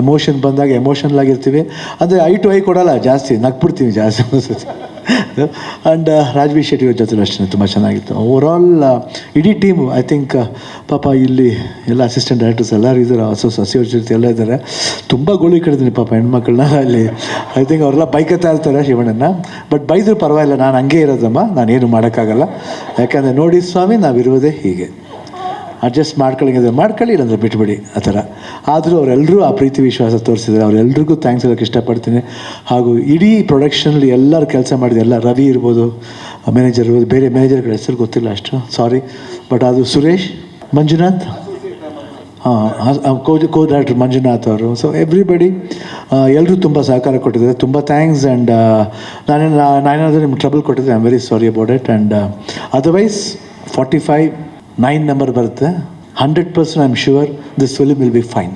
Emotion ಬಂದಾಗ emotional ಆಗಿರ್ತೀವಿ. ಅಂದರೆ ಐ ಟು ಐ ಕೊಡೋಲ್ಲ, ಜಾಸ್ತಿ ನಗ್ಬಿಡ್ತೀವಿ ಜಾಸ್ತಿ ಅನಿಸುತ್ತೆ. ಆ್ಯಂಡ್ ರಾಜ್ಬಿ ಶೆಟ್ಟಿ ಅವ್ರ ಜೊತೆ ಅಷ್ಟೇ ತುಂಬ ಚೆನ್ನಾಗಿತ್ತು. ಓವರಾಲ್ ಇಡೀ ಟೀಮು ಐ ಥಿಂಕ್ ಪಾಪ ಇಲ್ಲಿ ಎಲ್ಲ ಅಸಿಸ್ಟೆಂಟ್ ಡೈರೆಕ್ಟರ್ಸ್ ಎಲ್ಲರೂ ಇದ್ದಾರೆ, ಸಸಿಯವ್ರ ಜೊತೆ ಎಲ್ಲ ಇದ್ದಾರೆ. ತುಂಬ ಗೋಳಿ ಕಡಿದೀನಿ ಪಾಪ ಹೆಣ್ಮಕ್ಳನ್ನ ಅಲ್ಲಿ. ಐ ಥಿಂಕ್ ಅವರೆಲ್ಲ ಬೈಕತ್ತಾ ಇರ್ತಾರೆ ಶಿವಣ್ಣನ, ಬಟ್ ಬೈದರೂ ಪರವಾಗಿಲ್ಲ, ನಾನು ಹಂಗೆ ಇರೋದಮ್ಮ, ನಾನೇನು ಮಾಡೋಕ್ಕಾಗಲ್ಲ. ಯಾಕಂದರೆ ನೋಡಿ ಸ್ವಾಮಿ, ನಾವಿರುವುದೇ ಹೀಗೆ, ಅಡ್ಜಸ್ಟ್ ಮಾಡ್ಕೊಳ್ಳಿ ಇಲ್ಲಾಂದರೆ ಬಿಟ್ಬಿಡಿ ಆ ಥರ. ಆದರೂ ಅವರೆಲ್ಲರೂ ಆ ಪ್ರೀತಿ ವಿಶ್ವಾಸ ತೋರಿಸಿದ್ದಾರೆ. ಅವರೆಲ್ಲರಿಗೂ ಥ್ಯಾಂಕ್ಸ್ ಹೇಳೋಕ್ಕೆ ಇಷ್ಟಪಡ್ತೀನಿ. ಹಾಗೂ ಇಡೀ ಪ್ರೊಡಕ್ಷನಲ್ಲಿ ಎಲ್ಲರೂ ಕೆಲಸ ಮಾಡಿದೆ, ಎಲ್ಲ ರವಿ ಇರ್ಬೋದು, ಮ್ಯಾನೇಜರ್ ಇರ್ಬೋದು, ಬೇರೆ ಮ್ಯಾನೇಜರ್ಗಳ ಹೆಸರು ಗೊತ್ತಿಲ್ಲ ಅಷ್ಟು, ಸಾರಿ. ಬಟ್ ಅದು ಸುರೇಶ್, ಮಂಜುನಾಥ್, ಕೋ ಡೈರೆಕ್ಟರ್ ಮಂಜುನಾಥ್ ಅವರು, ಸೊ ಎವ್ರಿಬಡಿ ಎಲ್ಲರೂ ತುಂಬ ಸಹಕಾರ ಕೊಟ್ಟಿದ್ದಾರೆ. ತುಂಬ ಥ್ಯಾಂಕ್ಸ್. ಆ್ಯಂಡ್ ನಾನೇನಾದರೂ ನಿಮ್ಗೆ ಟ್ರಬಲ್ ಕೊಟ್ಟಿದ್ದೆ, I am very sorry about it. And otherwise 45 9 number ಬರುತ್ತೆ. 100% I am sure this film will be fine.